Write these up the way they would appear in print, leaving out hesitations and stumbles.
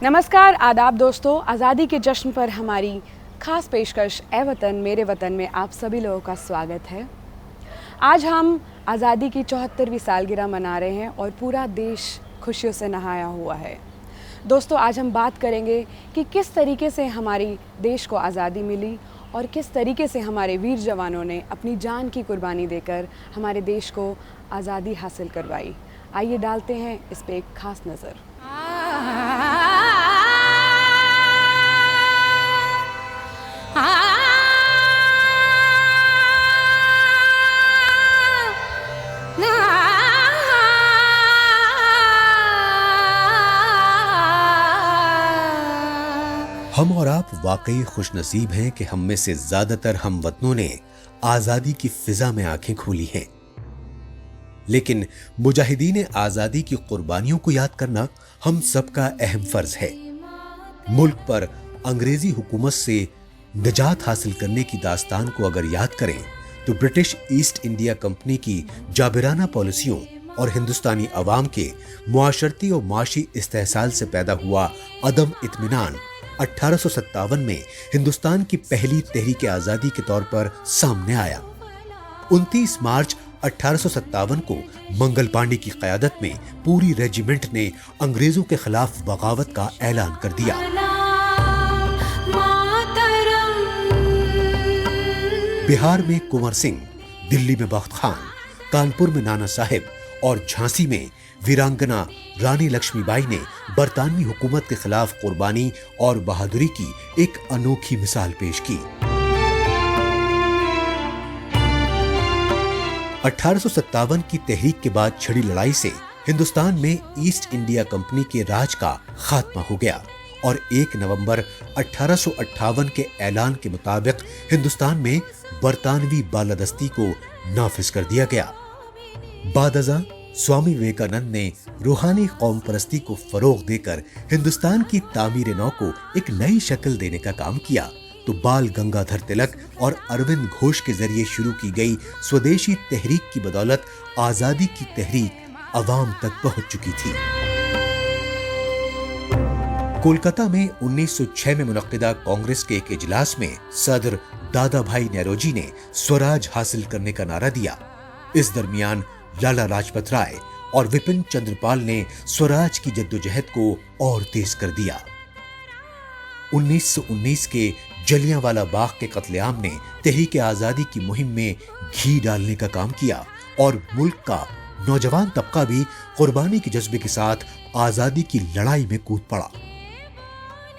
नमस्कार, आदाब दोस्तों। आज़ादी के जश्न पर हमारी ख़ास पेशकश ए वतन मेरे वतन में आप सभी लोगों का स्वागत है। आज हम आज़ादी की 74वीं सालगिरह मना रहे हैं और पूरा देश खुशियों से नहाया हुआ है। दोस्तों, आज हम बात करेंगे कि किस तरीके से हमारी देश को आज़ादी मिली और किस तरीके से हमारे वीर जवानों ने अपनी जान की कुर्बानी देकर हमारे देश को आज़ादी हासिल करवाई। आइए डालते हैं इस पे एक ख़ास नज़र। हम और आप वाकई खुशनसीब हैं कि हम में से ज्यादातर हम वतनों ने आजादी की फिजा में आंखें खोली हैं। लेकिन मुजाहिदीन आजादी की कुर्बानियों को याद करना हम सबका अहम फर्ज है। मुल्क पर अंग्रेजी हुकूमत से निजात हासिल करने की दास्तान को अगर याद करें तो ब्रिटिश ईस्ट इंडिया कंपनी की जाबिराना पॉलिसियों और हिंदुस्तानी अवाम के मुआशरती और माशी इस्तेहसाल से पैदा हुआ अदम इत्मीनान 1857 में हिंदुस्तान की पहली तहरीक आजादी के तौर पर सामने आया। 29 मार्च 1857 को मंगल पांडे की क़यादत में पूरी रेजिमेंट ने अंग्रेजों के खिलाफ बगावत का ऐलान कर दिया। बिहार में कुंवर सिंह, दिल्ली में बख्त खान, कानपुर में नाना साहिब और झांसी में वीरांगना रानी लक्ष्मीबाई ने बरतानवी हुकूमत के खिलाफ कुर्बानी और बहादुरी की एक अनोखी मिसाल पेश की। 1857 की तहरीक के बाद छिड़ी लड़ाई से हिंदुस्तान में ईस्ट इंडिया कंपनी के राज का खात्मा हो गया और 1 नवंबर 1858 के ऐलान के मुताबिक हिंदुस्तान में बरतानवी बालादस्ती को नाफिज कर दिया गया। बादअज़ां स्वामी विवेकानंद ने रूहानी कौम परस्ती को फरोग देकर हिंदुस्तान की तामीर नौ को एक नई शक्ल देने का काम किया तो बाल गंगाधर तिलक और अरविंद घोष के जरिए शुरू की गई स्वदेशी तहरीक की बदौलत आजादी की तहरीक अवाम तक पहुंच चुकी थी। कोलकाता में 1906 में मुनक्किदा कांग्रेस के एक इजलास में सदर दादा भाई नेरोजी ने स्वराज हासिल करने का नारा दिया। इस दरमियान लाला लाजपत राय और विपिन चंद्रपाल ने स्वराज की जद्दोजहद को और तेज कर दिया। 1919 के जलियांवाला बाग के कत्लेआम ने तहरीक आजादी की मुहिम में घी डालने का काम किया और मुल्क का नौजवान तबका भी कुर्बानी के जज्बे के साथ आजादी की लड़ाई में कूद पड़ा।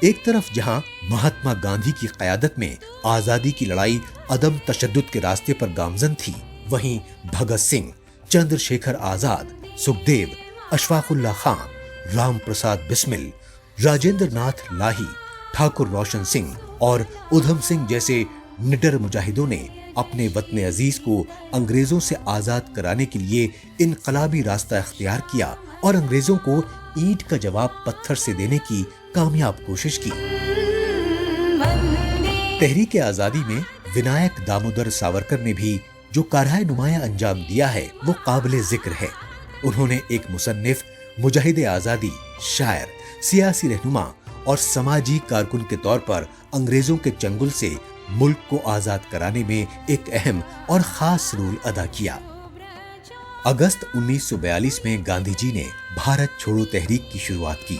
एक तरफ जहां महात्मा गांधी की क़यादत में आजादी की लड़ाई अदम तशद्दुद के रास्ते पर गामजन थी, वहीं भगत सिंह, चंद्रशेखर आजाद, सुखदेव, अशफाकुल्लाह खान, राम प्रसाद बिस्मिल, राजेंद्र नाथ लाही, ठाकुर रोशन सिंह और उधम सिंह जैसे निडर मुजाहिदों ने अपने वतन अजीज को अंग्रेजों से आजाद कराने के लिए इनकलाबी रास्ता इख्तियार किया और अंग्रेजों को ईंट का जवाब पत्थर से देने की कामयाब कोशिश की। तहरीक आजादी में विनायक दामोदर सावरकर ने भी जो कारहाय नुमाया अंजाम दिया है वो काबिले जिक्र है। उन्होंने एक मुसन्निफ, मुजाहिद आजादी, शायर, सियासी रहनुमा और समाजी कारकुन के तौर पर अंग्रेजों के चंगुल से मुल्क को आजाद कराने में एक अहम और खास रोल अदा किया। अगस्त 1942 में गांधी जी ने भारत छोड़ो तहरीक की शुरुआत की।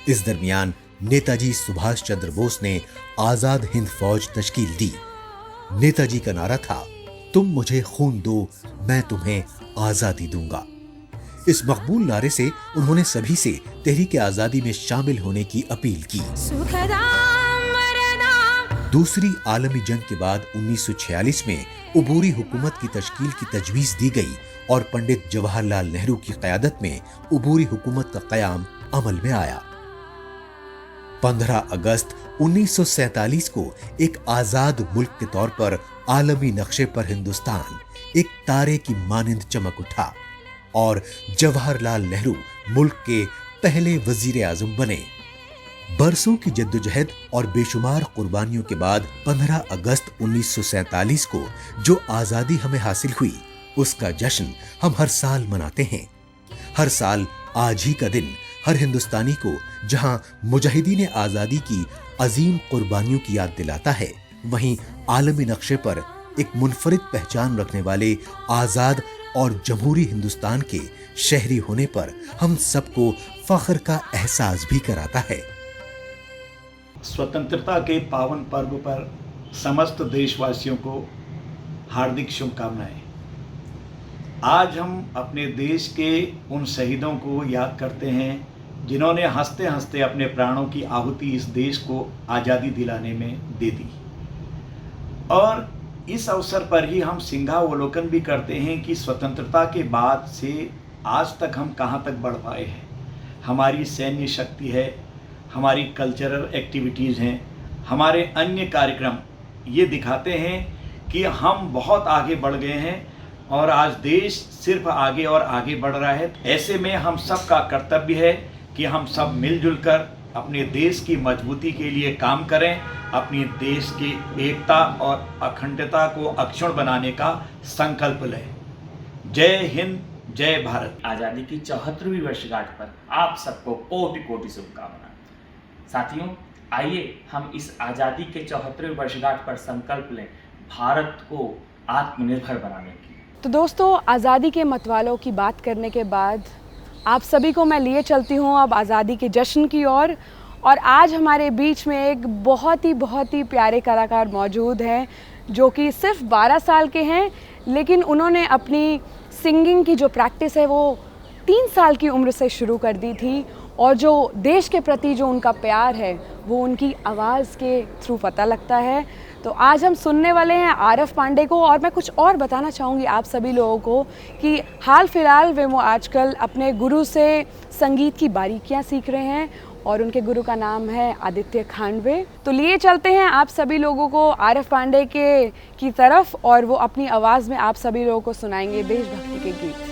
इस दरमियान नेताजी सुभाष चंद्र बोस ने आजाद हिंद फौज तश्कील दी। नेताजी का नारा था, तुम मुझे खून दो, मैं तुम्हें आजादी दूंगा। इस मकबूल नारे से उन्होंने सभी से तहरीक आजादी में शामिल होने की अपील की। दूसरी आलमी जंग के बाद 1946 में उबूरी हुकूमत की तश्कील की तजवीज दी गई और पंडित जवाहरलाल नेहरू की क़यादत में उबूरी हुकूमत का क़याम अमल में आया। 15 अगस्त 1947 को एक आजाद मुल्क के तौर पर आलमी नक्शे पर हिंदुस्तान एक तारे की मानिंद चमक उठा और जवाहरलाल नेहरू मुल्क के पहले वजीर आजम बने। बरसों की जद्दोजहद और बेशुमार कुर्बानियों के बाद 15 अगस्त 1947 को जो आजादी हमें हासिल हुई उसका जश्न हम हर साल मनाते हैं। हर साल आज ही का दिन हर हिंदुस्तानी को जहां मुजाहिदीन आजादी की अजीम कुर्बानियों की याद दिलाता है, वहीं आलमी नक्शे पर एक मुनफरिद पहचान रखने वाले आजाद और जमहूरी हिंदुस्तान के शहरी होने पर हम सबको फख्र का एहसास भी कराता है। स्वतंत्रता के पावन पर्व पर समस्त देशवासियों को हार्दिक शुभकामनाएं। आज हम अपने देश के उन शहीदों को याद करते हैं जिन्होंने हंसते हंसते अपने प्राणों की आहुति इस देश को आज़ादी दिलाने में दे दी। और इस अवसर पर ही हम सिंहावलोकन भी करते हैं कि स्वतंत्रता के बाद से आज तक हम कहां तक बढ़ पाए हैं। हमारी सैन्य शक्ति है, हमारी कल्चरल एक्टिविटीज़ हैं, हमारे अन्य कार्यक्रम ये दिखाते हैं कि हम बहुत आगे बढ़ गए हैं और आज देश सिर्फ आगे और आगे बढ़ रहा है। ऐसे में हम सब का कर्तव्य है कि हम सब मिलजुल कर अपने देश की मजबूती के लिए काम करें, अपनी देश की एकता और अखंडता को अक्षुण्ण बनाने का संकल्प लें। जय हिंद, जय भारत। आज़ादी की 74वीं वर्षगांठ पर आप सबको कोटि कोटि शुभकामनाएं। साथियों, आइए हम इस आज़ादी के 74वें वर्षगांठ पर संकल्प लें भारत को आत्मनिर्भर बनाने की। तो दोस्तों, आज़ादी के मतवालों की बात करने के बाद आप सभी को मैं लिए चलती हूँ अब आज़ादी के जश्न की ओर। और आज हमारे बीच में एक बहुत ही प्यारे कलाकार मौजूद हैं जो कि सिर्फ 12 साल के हैं, लेकिन उन्होंने अपनी सिंगिंग की जो प्रैक्टिस है वो 3 साल की उम्र से शुरू कर दी थी। और जो देश के प्रति जो उनका प्यार है वो उनकी आवाज़ के थ्रू पता लगता है। तो आज हम सुनने वाले हैं आरफ पांडे को। और मैं कुछ और बताना चाहूँगी आप सभी लोगों को कि हाल फिलहाल वो आजकल अपने गुरु से संगीत की बारीकियाँ सीख रहे हैं और उनके गुरु का नाम है आदित्य खांडवे। तो लिए चलते हैं आप सभी लोगों को आरफ पांडे की तरफ, और वो अपनी आवाज़ में आप सभी लोगों को सुनाएंगे देशभक्ति के गीत।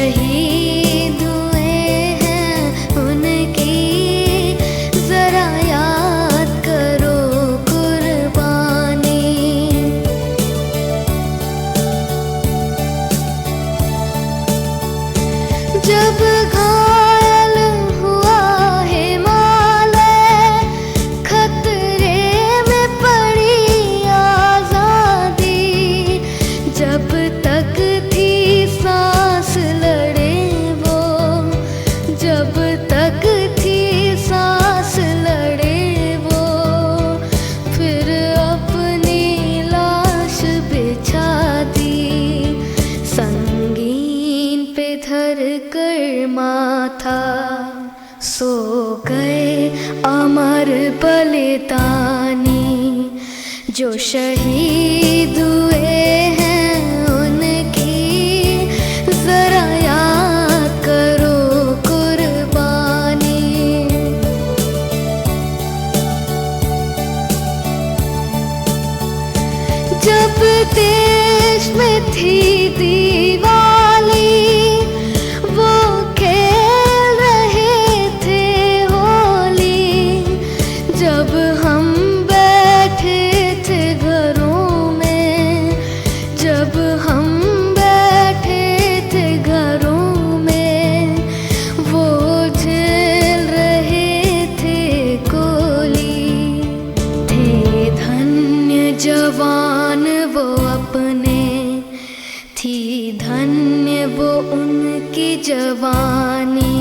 शहीद हुए हैं उनकी जरा याद करो कुर्बानी। जब घायल हुआ हिमालय, खतरे में पड़ी आजादी, जब तक थी सांस लड़े वो, जब तक थी सांस लड़े वो, फिर अपनी लाश बिछा दी, संगीन पे धर कर माथा, सो गए अमर बलिदानी, जो शहीद हुए हैं उनकी जरा याद करो कुर्बानी। जब देश में थी दिवाली, वो खेल रहे थे होली, जब हम बैठे थे घरों में, जब हम बैठे थे घरों में, वो झेल रहे थे गोली। थे धन्य जवान वो अपने, थी धन्य वो उनकी जवानी,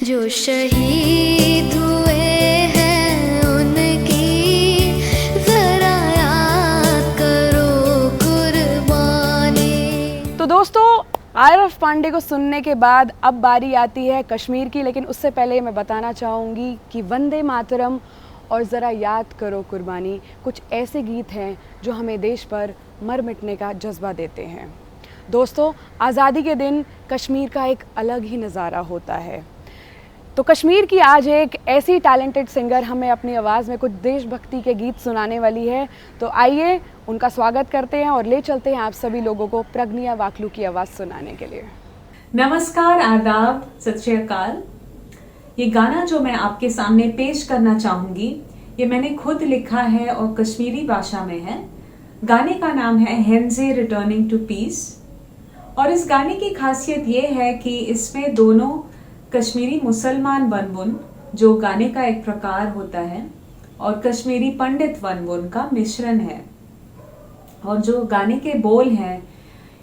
जो शहीद हुए हैं उनकी जरा याद करो कुर्बानी। तो दोस्तों, आरफ पांडे को सुनने के बाद अब बारी आती है कश्मीर की, लेकिन उससे पहले मैं बताना चाहूँगी कि वंदे मातरम और ज़रा याद करो कुर्बानी कुछ ऐसे गीत हैं जो हमें देश पर मर मिटने का जज्बा देते हैं। दोस्तों, आज़ादी के दिन कश्मीर का एक अलग ही नज़ारा होता है। तो कश्मीर की आज एक ऐसी टैलेंटेड सिंगर हमें अपनी आवाज़ में कुछ देशभक्ति के गीत सुनाने वाली है। तो आइए उनका स्वागत करते हैं और ले चलते हैं आप सभी लोगों को प्रज्ञा वाकलू की आवाज़ सुनाने के लिए। नमस्कार, आदाब, सत श्री अकाल। ये गाना जो मैं आपके सामने पेश करना चाहूँगी, ये मैंने खुद लिखा है और कश्मीरी भाषा में है। गाने का नाम है हेंजे रिटर्निंग टू पीस। और इस गाने की खासियत ये है कि इसमें दोनों कश्मीरी मुसलमान वनवुन, जो गाने का एक प्रकार होता है, और कश्मीरी पंडित वनवुन का मिश्रण है। और जो गाने के बोल हैं,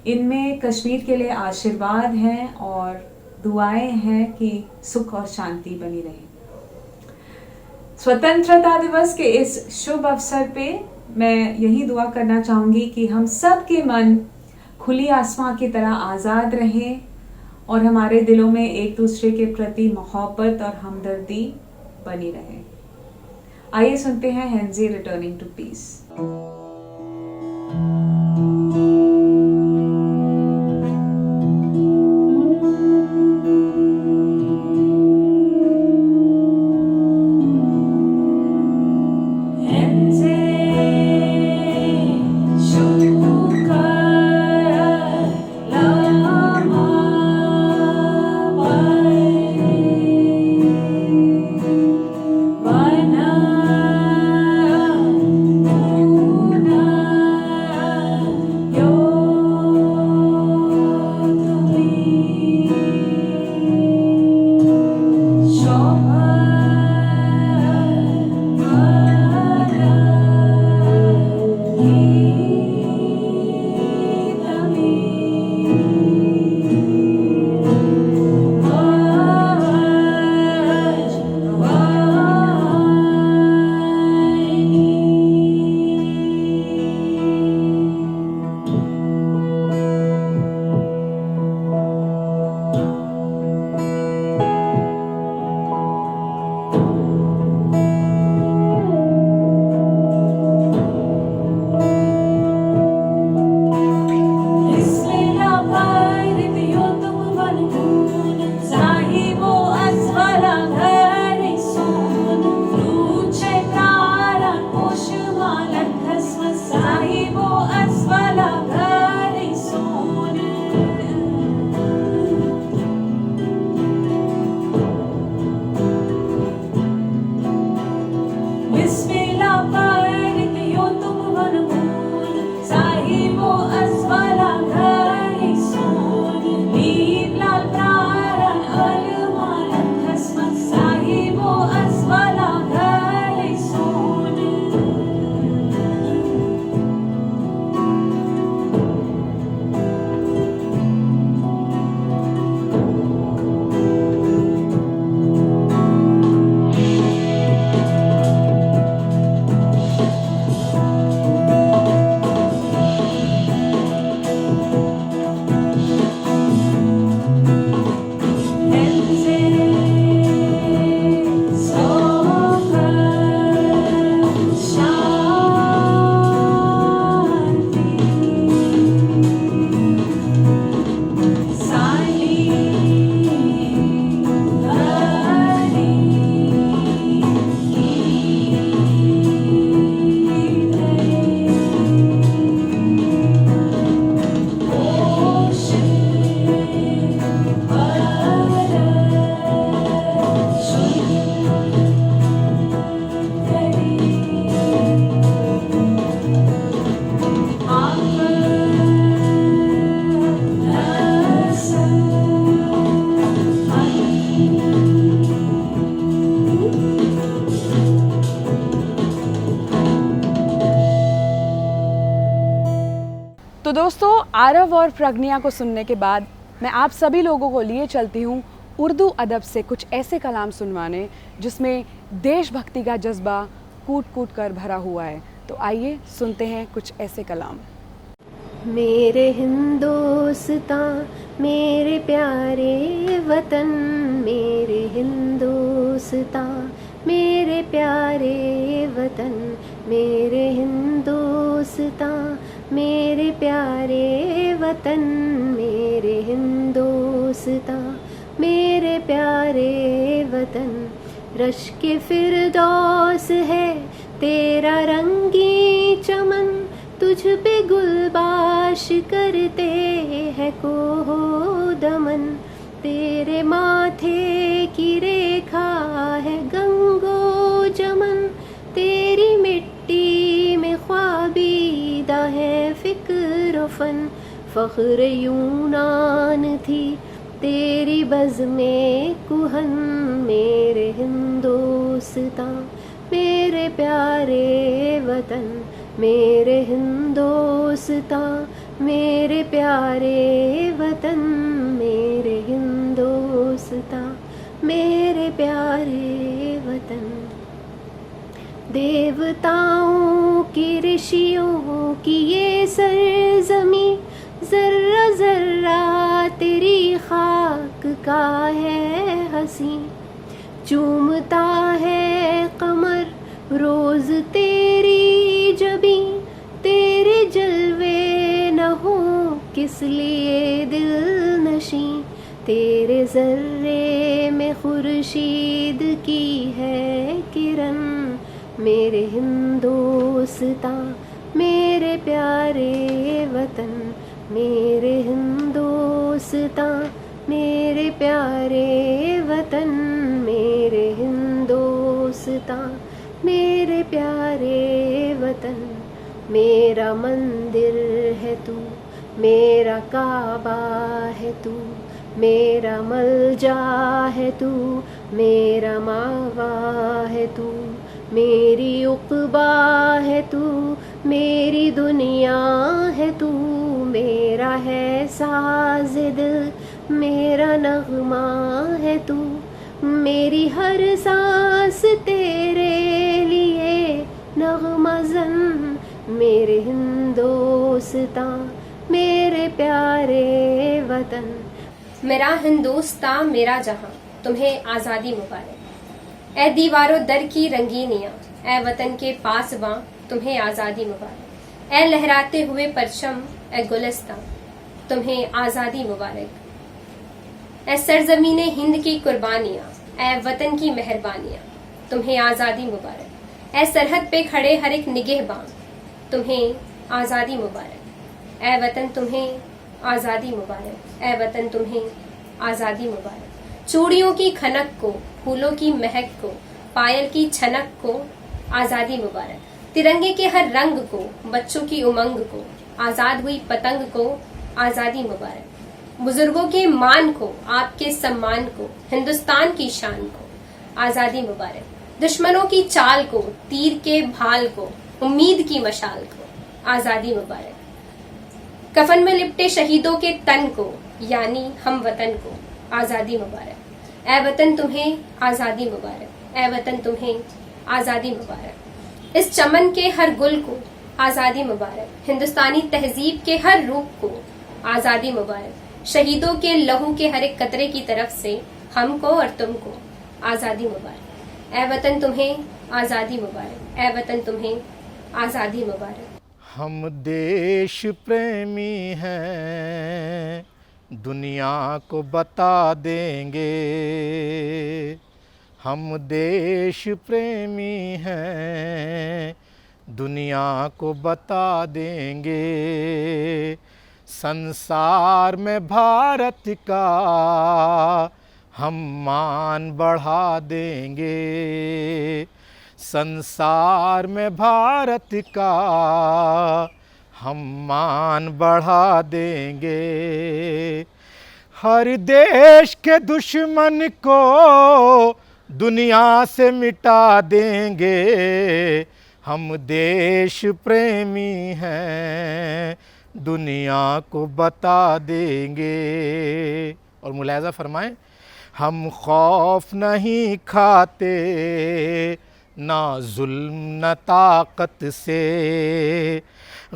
इनमें कश्मीर के लिए आशीर्वाद हैं और दुआएं हैं कि सुख और शांति बनी रहे। स्वतंत्रता दिवस के इस शुभ अवसर पे मैं यही दुआ करना चाहूँगी कि हम सब के मन खुली आसमां की तरह आज़ाद रहें और हमारे दिलों में एक दूसरे के प्रति मोहब्बत और हमदर्दी बनी रहे। आइए सुनते हैं हेंजी रिटर्निंग टू पीस। Yo दोस्तों, आरव और प्रज्ञा को सुनने के बाद मैं आप सभी लोगों को लिए चलती हूँ उर्दू अदब से कुछ ऐसे कलाम सुनवाने जिसमें देशभक्ति का जज्बा कूट कूट कर भरा हुआ है। तो आइए सुनते हैं कुछ ऐसे कलाम। मेरे हिंदोस्तां मेरे प्यारे वतन, मेरे हिंदोस्तां मेरे प्यारे वतन, मेरे हिंदोस्तां मेरे प्यारे वतन, मेरे हिंदोस्तां मेरे प्यारे वतन। रश्क फिरदौस है तेरा रंगी चमन, तुझ पे गुलबाश करते हैं कोहो दमन, तेरे माथे की रेखा है गंगो जमन, तेरी मिट्टी में ख्वाबीदा है फिक्र फन। फ़ख्र यूनान थी तेरी बज़्मे कुहन, मेरे हिंदोस्तां मेरे प्यारे वतन, मेरे हिंदोस्तां मेरे प्यारे वतन, मेरे हिंदोस्तां मेरे प्यारे वतन। देवताओं की ऋषियों की ये सरजमी, जर्रा जर्रा तेरी खाक का है हंसी, चूमता है कमर रोज तेरी जबी, तेरे जलवे न हो किस लिए दिल नशी, तेरे जर्रे में खुर्शीद की है किरण, मेरे हिंदोस्तां मेरे प्यारे वतन, मेरे हिंदोस्तां मेरे प्यारे वतन, मेरे हिंदोस्तां मेरे प्यारे वतन। मेरा मंदिर है तू, मेरा काबा है तू, मेरा मलजा है तू, मेरा मावा है तू, मेरी उक़बा है तू, मेरी दुनिया है तू, मेरा है साज़ दिल, मेरा नग़मा है तू, मेरी हर सांस तेरे लिए नग़मा ज़न, मेरे हिंदोस्तां मेरे प्यारे वतन। मेरा हिंदोस्तां मेरा जहां, तुम्हें आज़ादी मुबारक। ए दीवारों दर की रंगीनियाँ, ए वतन के पासबां, तुम्हें आज़ादी मुबारक। ए लहराते हुए परचम, ए गुलिस्तां, तुम्हें आज़ादी मुबारक। ए सरजमीने हिंद की कुर्बानियाँ, ए वतन की मेहरबानियाँ, तुम्हें आज़ादी मुबारक। ए सरहद पे खड़े हर एक निगहबान, तुम्हें आज़ादी मुबारक। ए वतन तुम्हें आज़ादी मुबारक, ए वतन तुम्हें आज़ादी मुबारक। चूड़ियों की खनक को, फूलों की महक को, पायल की छनक को आज़ादी मुबारक। तिरंगे के हर रंग को, बच्चों की उमंग को, आज़ाद हुई पतंग को आज़ादी मुबारक। बुजुर्गों के मान को, आपके सम्मान को, हिंदुस्तान की शान को आज़ादी मुबारक। दुश्मनों की चाल को, तीर के भाल को, उम्मीद की मशाल को आज़ादी मुबारक। कफन में लिपटे शहीदों के तन को, यानी हम वतन को आज़ादी मुबारक। ए वतन तुम्हें आज़ादी मुबारक, ए वतन तुम्हें आज़ादी मुबारक। इस चमन के हर गुल को आज़ादी मुबारक, हिंदुस्तानी तहजीब के हर रूप को आज़ादी मुबारक। शहीदों के लहू के हर एक कतरे की तरफ से हमको और तुमको आज़ादी मुबारक। ए वतन तुम्हें आज़ादी मुबारक, ए वतन तुम्हें आज़ादी मुबारक। हम देश प्रेमी हैं, दुनिया को बता देंगे। हम देश प्रेमी हैं, दुनिया को बता देंगे। संसार में भारत का हम मान बढ़ा देंगे। संसार में भारत का हम मान बढ़ा देंगे। हर देश के दुश्मन को दुनिया से मिटा देंगे। हम देश प्रेमी हैं, दुनिया को बता देंगे। और मुलाहिज़ा फरमाएं, हम खौफ नहीं खाते ना जुल्म न ताकत से,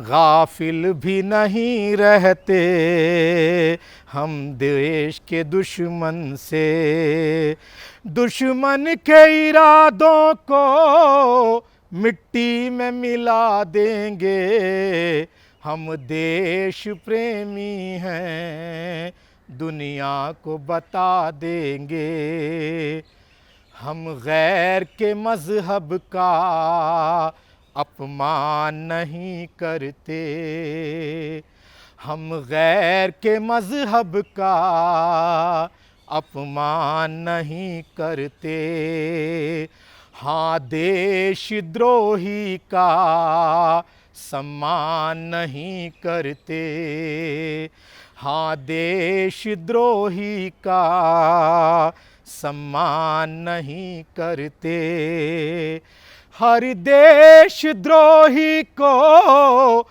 गाफिल भी नहीं रहते हम देश के दुश्मन से। दुश्मन के इरादों को मिट्टी में मिला देंगे, हम देश प्रेमी हैं दुनिया को बता देंगे। हम गैर के मज़हब का अपमान नहीं करते, हम गैर के मज़हब का अपमान नहीं करते। हाँ, देशद्रोही का सम्मान नहीं करते, हाँ देशद्रोही का सम्मान नहीं करते। हर देशद्रोही को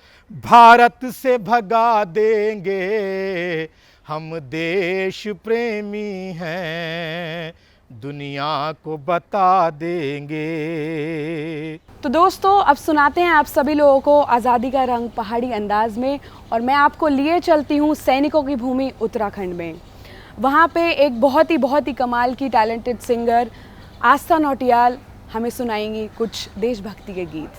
भारत से भगा देंगे, हम देश प्रेमी हैं दुनिया को बता देंगे। तो दोस्तों, अब सुनाते हैं आप सभी लोगों को आज़ादी का रंग पहाड़ी अंदाज में, और मैं आपको लिए चलती हूँ सैनिकों की भूमि उत्तराखंड में। वहाँ पे एक बहुत ही कमाल की टैलेंटेड सिंगर आस्था नौटियाल हमें सुनाएंगी कुछ देशभक्ति के गीत।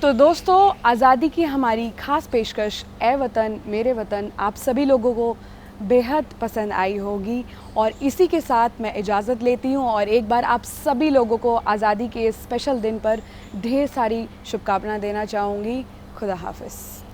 तो दोस्तों, आज़ादी की हमारी ख़ास पेशकश ए वतन मेरे वतन आप सभी लोगों को बेहद पसंद आई होगी, और इसी के साथ मैं इजाज़त लेती हूँ और एक बार आप सभी लोगों को आज़ादी के इस स्पेशल दिन पर ढेर सारी शुभकामनाएं देना चाहूँगी। खुदा हाफ़िज़।